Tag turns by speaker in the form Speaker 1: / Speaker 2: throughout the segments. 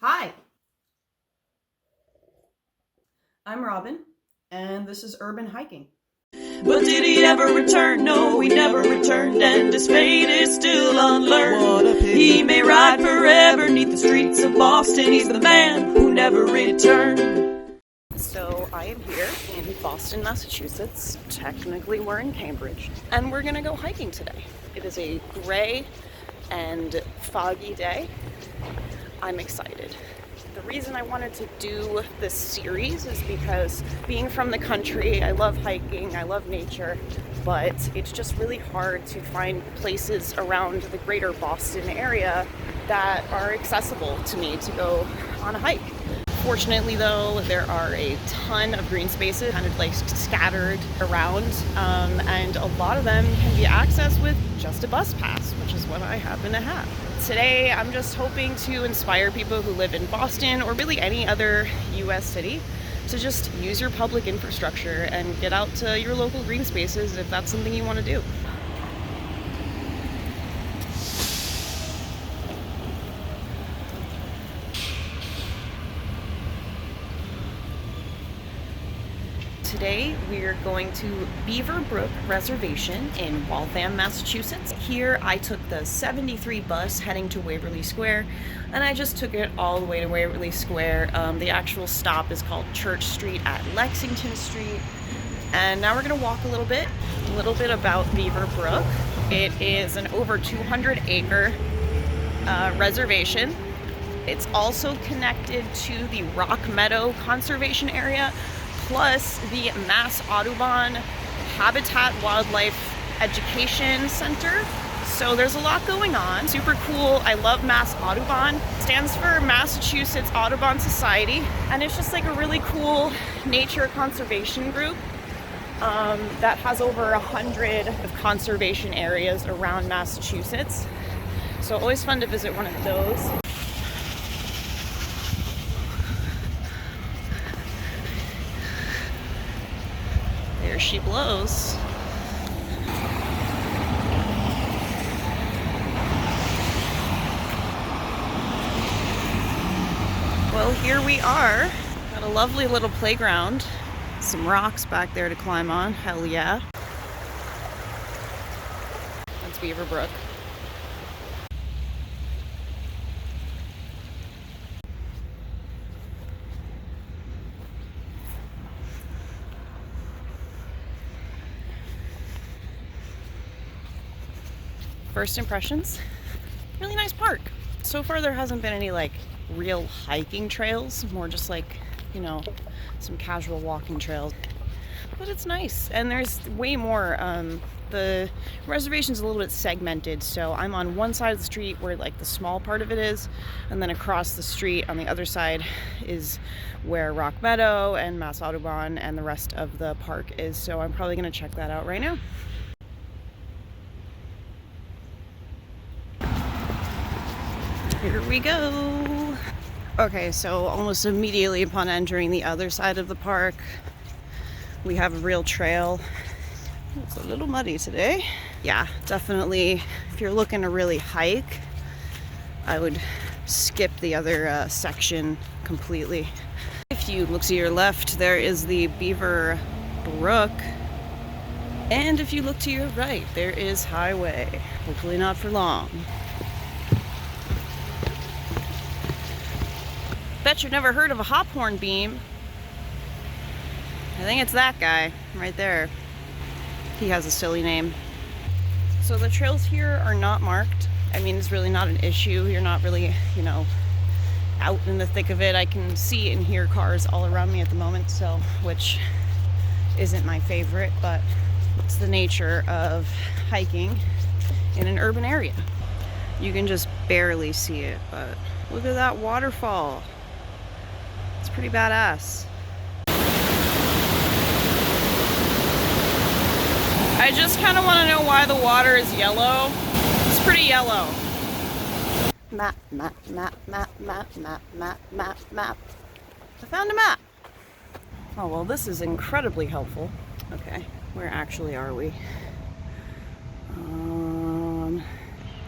Speaker 1: Hi, I'm Robin, and this is Urban Hiking.
Speaker 2: But did he ever return? No, he never returned, and his fate is still unlearned. He may ride forever neath the streets of Boston. He's the man who never returned.
Speaker 1: So I am here in Boston, Massachusetts. Technically we're in Cambridge, and we're gonna go hiking today. It is a gray and foggy day. I'm excited. The reason I wanted to do this series is because being from the country, I love hiking, I love nature, but it's just really hard to find places around the greater Boston area that are accessible to me to go on a hike. Fortunately though, there are a ton of green spaces kind of like scattered around, and a lot of them can be accessed with just a bus pass, which is what I happen to have. Today, I'm just hoping to inspire people who live in Boston or really any other US city to just use your public infrastructure and get out to your local green spaces if that's something you want to do. Today we're going to Beaver Brook Reservation in Waltham, Massachusetts. Here I took the 73 bus heading to Waverly Square, and I just took it all the way to Waverly Square. The actual stop is called Church Street at Lexington Street. And now we're going to walk a little bit about Beaver Brook. It is an over 200-acre reservation. It's also connected to the Rock Meadow Conservation Area, plus the Mass Audubon Habitat Wildlife Education Center. So there's a lot going on. Super cool. I love Mass Audubon. It stands for Massachusetts Audubon Society, and it's just like a really cool nature conservation group that has over 100 of conservation areas around Massachusetts. So always fun to visit one of those. There she blows. Well, here we are. Got a lovely little playground. Some rocks back there to climb on. Hell yeah. That's Beaver Brook. First impressions, really nice park. So far there hasn't been any like real hiking trails, more just like, you know, some casual walking trails. But it's nice, and there's way more. The reservation's a little bit segmented, so I'm on one side of the street where like the small part of it is, and then across the street on the other side is where Rock Meadow and Mass Audubon and the rest of the park is. So I'm probably gonna check that out right now. Here we go. Okay, so almost immediately upon entering the other side of the park, we have a real trail. It's a little muddy today. Yeah, definitely, if you're looking to really hike, I would skip the other section completely. If you look to your left, there is the Beaver Brook. And if you look to your right, there is highway. Hopefully not for long. Bet you've never heard of a hophorn beam. I think it's that guy right there. He has a silly name. So the trails here are not marked. I mean, it's really not an issue. You're not really, you know, out in the thick of it. I can see and hear cars all around me at the moment, so, which isn't my favorite, but it's the nature of hiking in an urban area. You can just barely see it, but look at that waterfall. It's pretty badass. I just kind of want to know why the water is yellow. It's pretty yellow. Map, map, map, map, map, map, map, map, map. I found a map. Oh, well, this is incredibly helpful. Okay, where actually are we?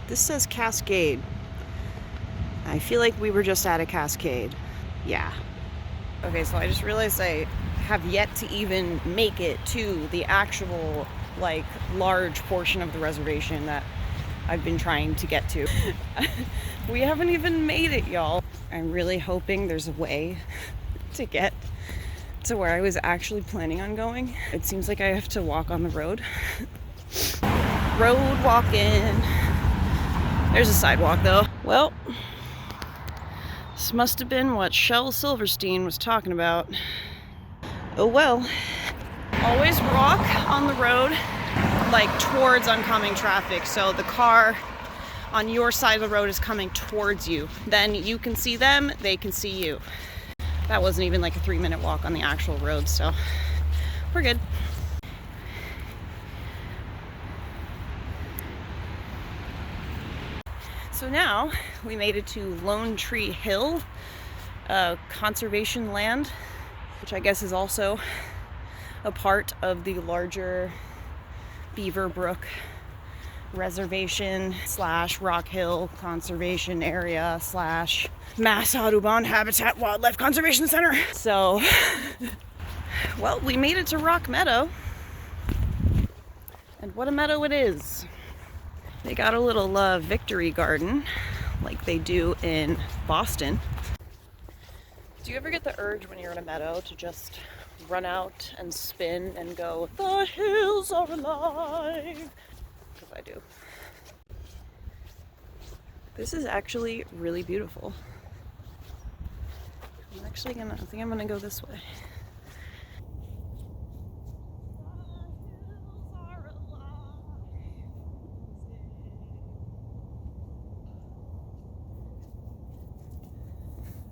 Speaker 1: This says Cascade. I feel like we were just at a cascade. Yeah. Okay, so I just realized I have yet to even make it to the actual, like, large portion of the reservation that I've been trying to get to. We haven't even made it, y'all. I'm really hoping there's a way to get to where I was actually planning on going. It seems like I have to walk on the road. Road walking. There's a sidewalk though. Well, this must have been what Shel Silverstein was talking about. Oh well. Always walk on the road like towards oncoming traffic. So the car on your side of the road is coming towards you. Then you can see them, they can see you. That wasn't even like a 3-minute walk on the actual road, so we're good. So now we made it to Lone Tree Hill, conservation land, which I guess is also a part of the larger Beaver Brook Reservation / Rock Hill Conservation Area / Mass Audubon Habitat Wildlife Conservation Center. So, well, we made it to Rock Meadow. And what a meadow it is. They got a little victory garden like they do in Boston. Do you ever get the urge when you're in a meadow to just run out and spin and go, "The hills are alive"? Because I do. This is actually really beautiful. I think I'm gonna go this way.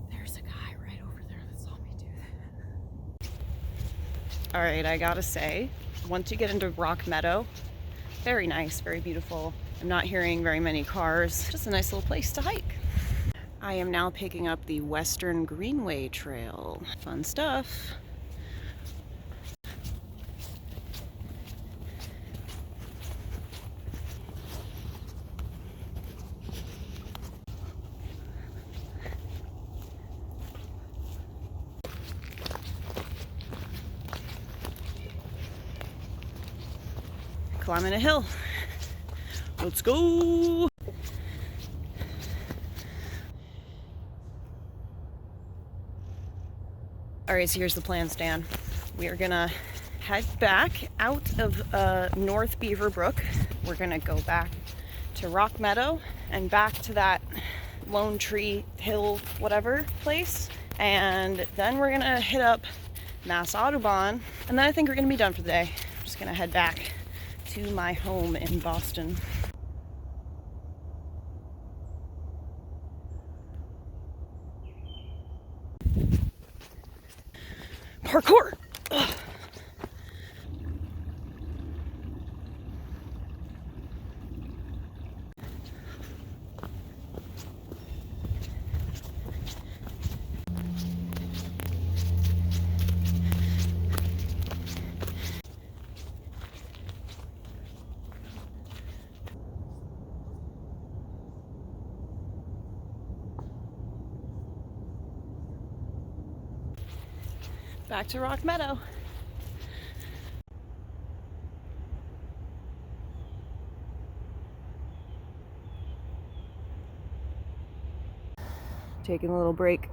Speaker 1: There's a guy right over there that saw me do that. All right, I gotta say, once you get into Rock Meadow, very nice, very beautiful. I'm not hearing very many cars. Just a nice little place to hike. I am now picking up the Western Greenway Trail. Fun stuff. Climbing a hill. Let's go. All right, so here's the plan, Stan. We are gonna head back out of North Beaver Brook. We're gonna go back to Rock Meadow and back to that Lone Tree Hill, whatever place. And then we're gonna hit up Mass Audubon. And then I think we're gonna be done for the day. I'm just gonna head back to my home in Boston. Parkour! Ugh. Back to Rock Meadow. Taking a little break.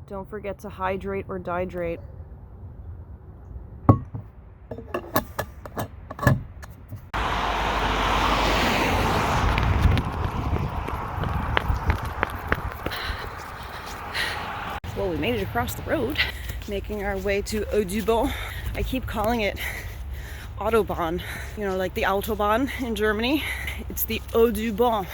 Speaker 1: Don't forget to hydrate or dihydrate. Well, we made it across the road, making our way to Audubon. I keep calling it Autobahn, you know, like the Autobahn in Germany. It's the Audubon.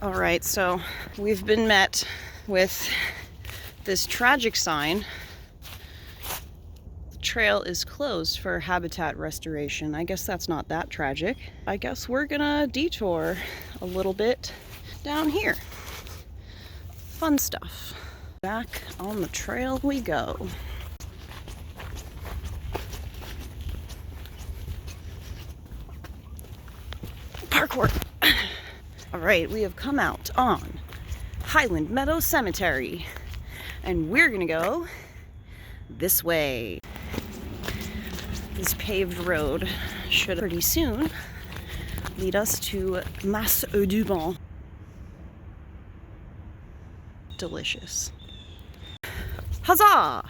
Speaker 1: All right, so we've been met with this tragic sign. trail is closed for habitat restoration. I guess that's not that tragic. I guess we're gonna detour a little bit down here. Fun stuff. Back on the trail we go. Parkour. All right, we have come out on Highland Meadow Cemetery, and we're gonna go this way. This paved road should pretty soon lead us to Mas du Bon. Delicious. Huzzah!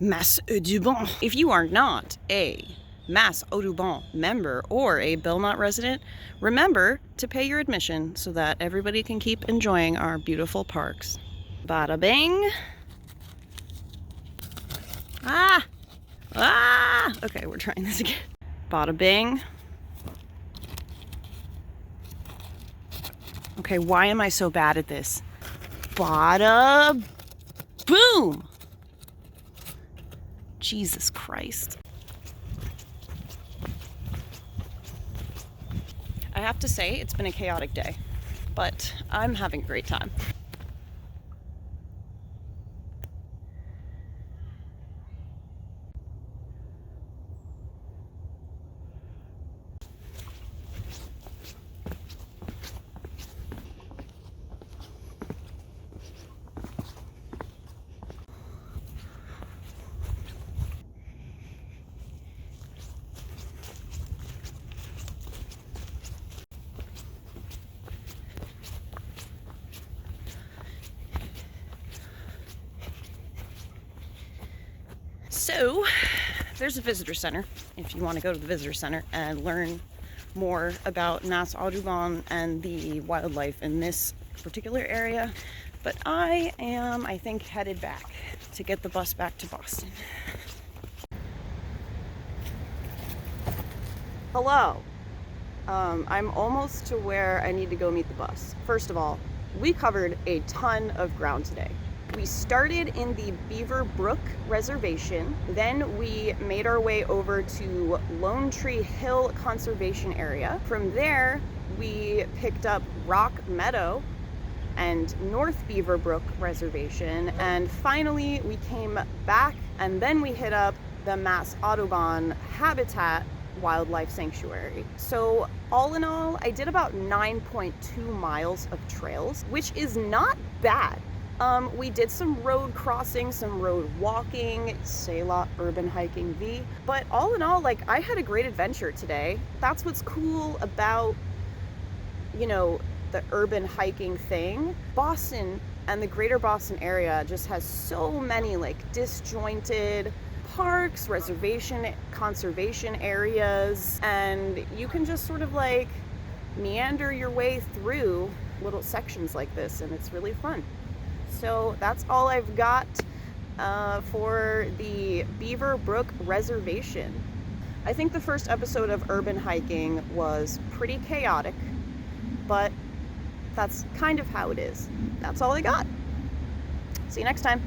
Speaker 1: Mas du Bon. If you are not a Mas du Bon member or a Belmont resident, remember to pay your admission so that everybody can keep enjoying our beautiful parks. Bada bing. Ah! Ah! Okay, we're trying this again. Bada bing. Okay, why am I so bad at this? Bada boom! Jesus Christ. I have to say, it's been a chaotic day, but I'm having a great time. So, there's a visitor center if you want to go to the visitor center and learn more about Mas du Bon and the wildlife in this particular area. But I am, I think, headed back to get the bus back to Boston. Hello. I'm almost to where I need to go meet the bus. First of all, we covered a ton of ground today. We started in the Beaver Brook Reservation, then we made our way over to Lone Tree Hill Conservation Area. From there, we picked up Rock Meadow and North Beaver Brook Reservation, and finally we came back and then we hit up the Mas du Bon Habitat Wildlife Sanctuary. So all in all, I did about 9.2 miles of trails, which is not bad. We did some road crossing, some road walking, c'est la urban hiking V. But all in all, like, I had a great adventure today. That's what's cool about, you know, the urban hiking thing. Boston and the greater Boston area just has so many like disjointed parks, conservation areas, and you can just sort of like meander your way through little sections like this, and it's really fun. So that's all I've got for the Beaver Brook Reservation. I think the first episode of urban hiking was pretty chaotic, but that's kind of how it is. That's all I got. See you next time.